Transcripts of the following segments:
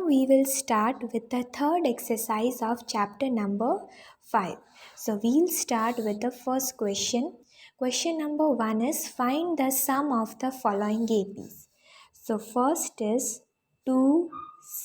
we will start with the third exercise of chapter number 5. So we'll start with the first question. Question number 1 is find the sum of the following APs. So first is 2,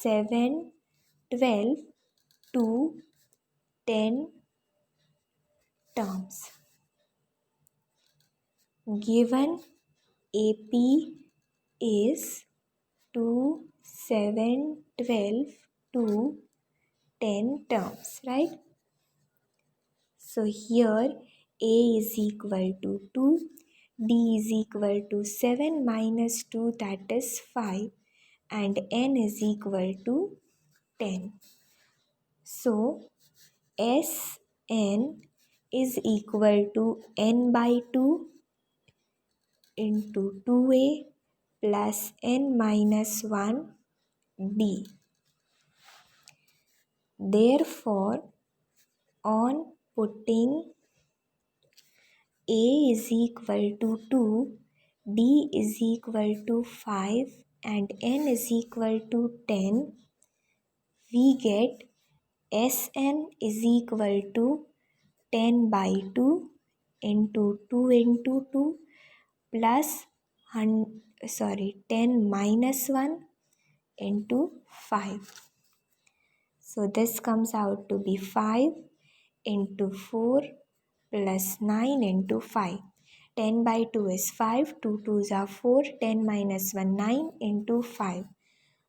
7, 12, 2, 10 terms. Given AP is 2, 7, 12, 2, 10 terms, right? So here A is equal to 2, D is equal to 7 minus 2, that is 5, and N is equal to 10. So Sn is equal to n by 2 into 2A plus n minus 1 D. Therefore, on putting A is equal to 2, D is equal to 5, and N is equal to 10, we get Sn is equal to 10 by 2 into 2 into 2 plus 10 minus 1 into 5. So this comes out to be 5 into 4 plus 9 into 5. 10 by 2 is 5, 2 2s are 4, 10 minus 1, 9 into 5.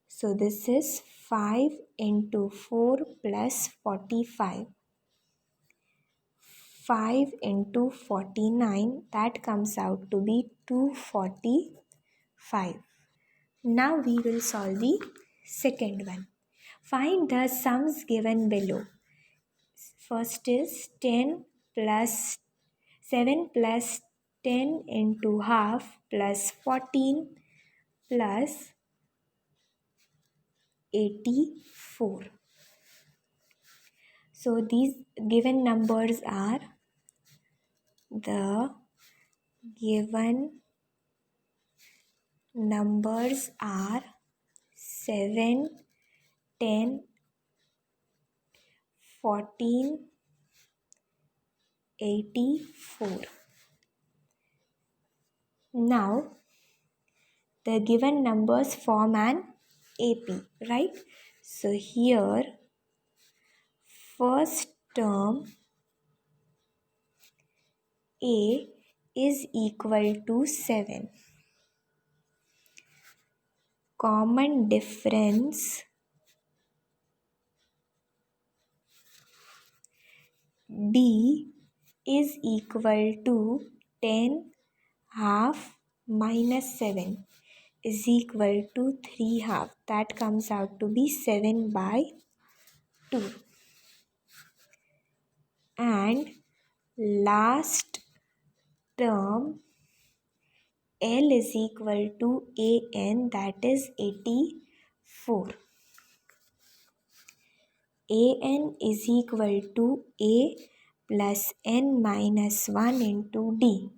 So this is 5 into 4 plus 45. 5 into 49, that comes out to be 245. Now we will solve the second one. Find the sums given below. First is 10 plus 7 plus 10 into half plus 14 plus 84. So these given numbers are the given numbers are 7, 10, 14, 84. Now the given numbers form an AP, right? So here first term A is equal to 7. Common difference D is equal to 10 half minus 7 is equal to 3 half. That comes out to be 7 by 2. And last term L is equal to AN, that is 84. AN is equal to A plus N minus 1 into D.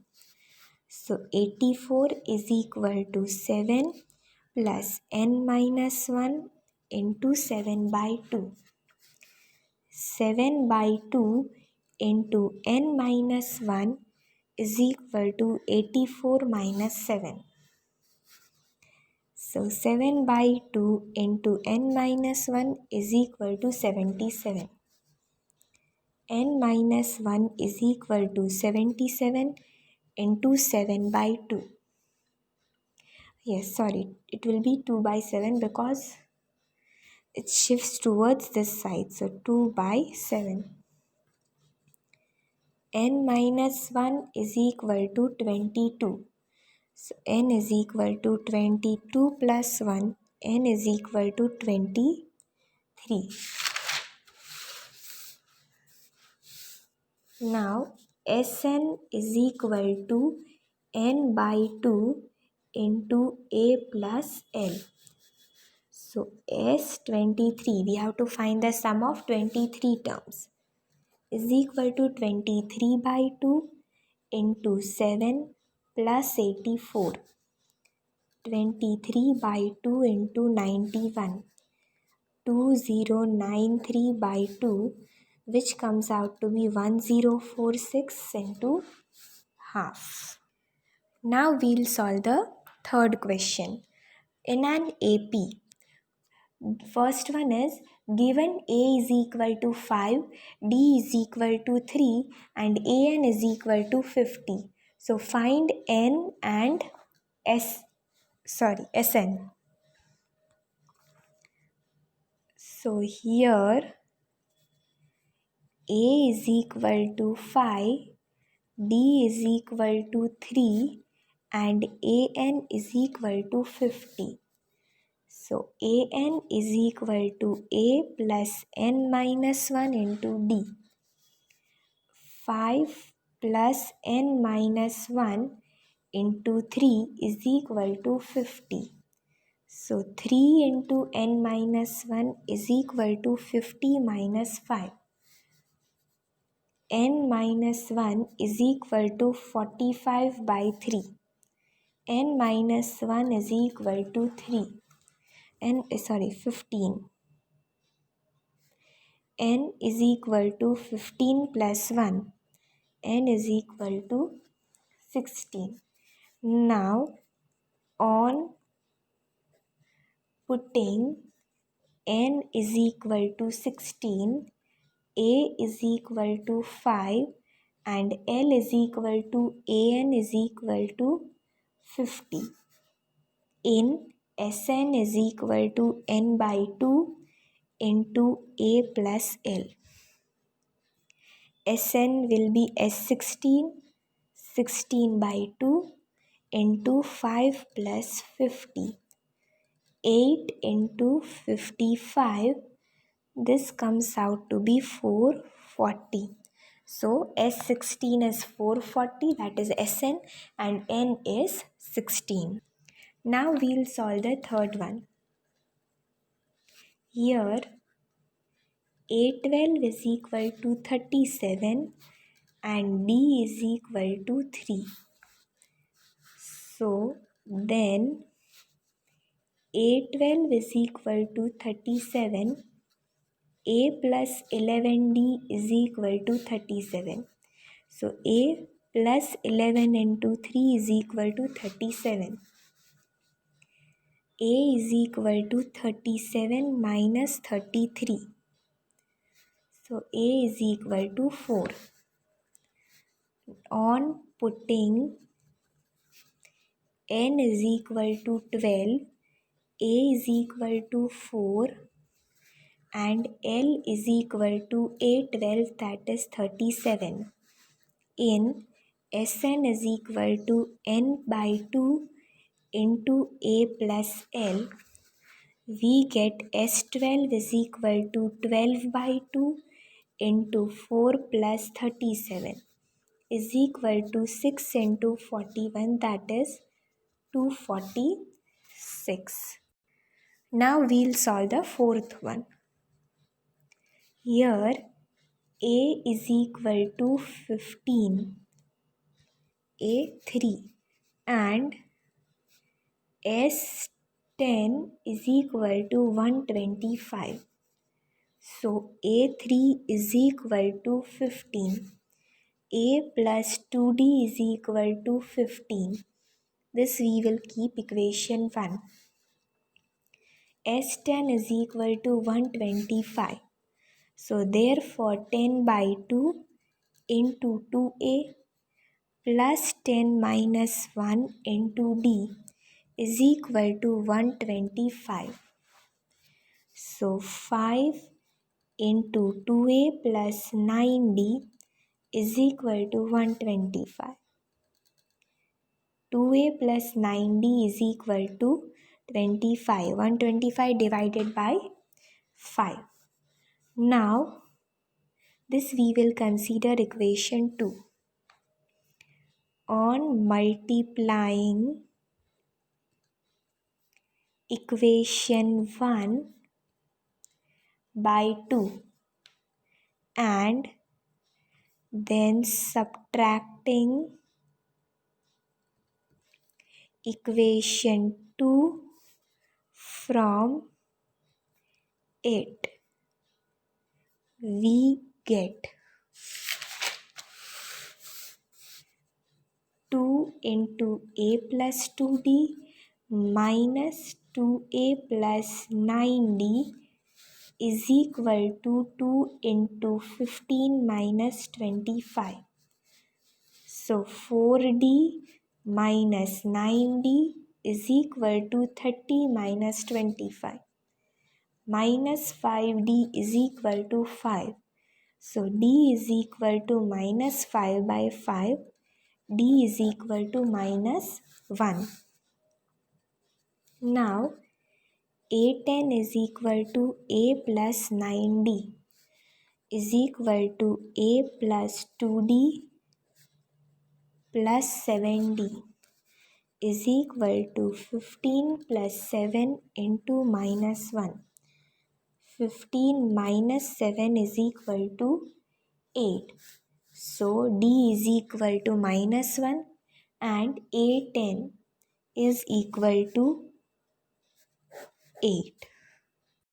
So 84 is equal to 7 plus N minus 1 into 7 by 2. 7 by 2 into N minus 1 is equal to 84 minus 7. So 7 by 2 into N minus 1 is equal to 77. N minus 1 is equal to 77 into 7 by 2. Yes, sorry, it will be 2 by 7 because it shifts towards this side. So 2 by 7. N minus 1 is equal to 22. So n is equal to 22 plus 1. N is equal to 23. Now Sn is equal to n by 2 into A plus L. So S23, we have to find the sum of 23 terms, is equal to 23 by 2 into 7 plus 84. 23 by 2 into 91 2093 by 2, which comes out to be 1046 into half. Now we'll solve the third question. In an AP, first one is given A is equal to 5, D is equal to 3 and AN is equal to 50. So find N and SN. So here A is equal to 5, D is equal to 3 and AN is equal to 50. So AN is equal to A plus N minus 1 into D. 5 plus N minus 1 into 3 is equal to 50. So 3 into N minus 1 is equal to 50 minus 5. N minus 1 is equal to 45 by 3. N minus 1 is equal to 15. N is equal to 15 plus 1. N is equal to 16. Now, on putting N is equal to 16, A is equal to 5 and L is equal to AN is equal to 50. In Sn is equal to N by 2 into A plus L. Sn will be S16, 16 by 2 into 5 plus 50. 8 into 55, this comes out to be 440. So S16 is 440, that is Sn, and N is 16. Now we'll solve the third one. Here A12 is equal to 37 and D is equal to 3. So then A12 is equal to 37. A plus 11D is equal to 37. So A plus 11 into 3 is equal to 37. A is equal to 37 minus 33. So A is equal to 4. On putting N is equal to 12, A is equal to 4 and L is equal to A12, that is 37. In Sn is equal to N by 2 into A plus L, we get S12 is equal to 12 by 2 into 4 plus 37 is equal to 6 into 41, that is 246. Now we'll solve the fourth one. Here A is equal to 15, A3 and S10 is equal to 125. So A3 is equal to 15. A plus 2D is equal to 15. This we will keep equation 1. S10 is equal to 125. So therefore 10 by 2 into 2A plus 10 minus 1 into D is equal to 125. So 5 into 2A plus 9D is equal to 125. 2A plus 9D is equal to 25. 125 divided by 5. Now, this we will consider equation 2. On multiplying equation 1 by 2 and then subtracting equation 2 from 8. We get 2 into a plus 2d minus 2a plus 9d is equal to 2 into 15 minus 25. So 4d minus 9d is equal to 30 minus 25. Minus 5d is equal to 5. So d is equal to minus 5 by 5. D is equal to minus 1. Now A10 is equal to A plus 9D is equal to A plus 2D plus 7D is equal to 15 plus 7 into minus 1. 15 minus 7 is equal to 8. So D is equal to minus 1 and A10 is equal to 8.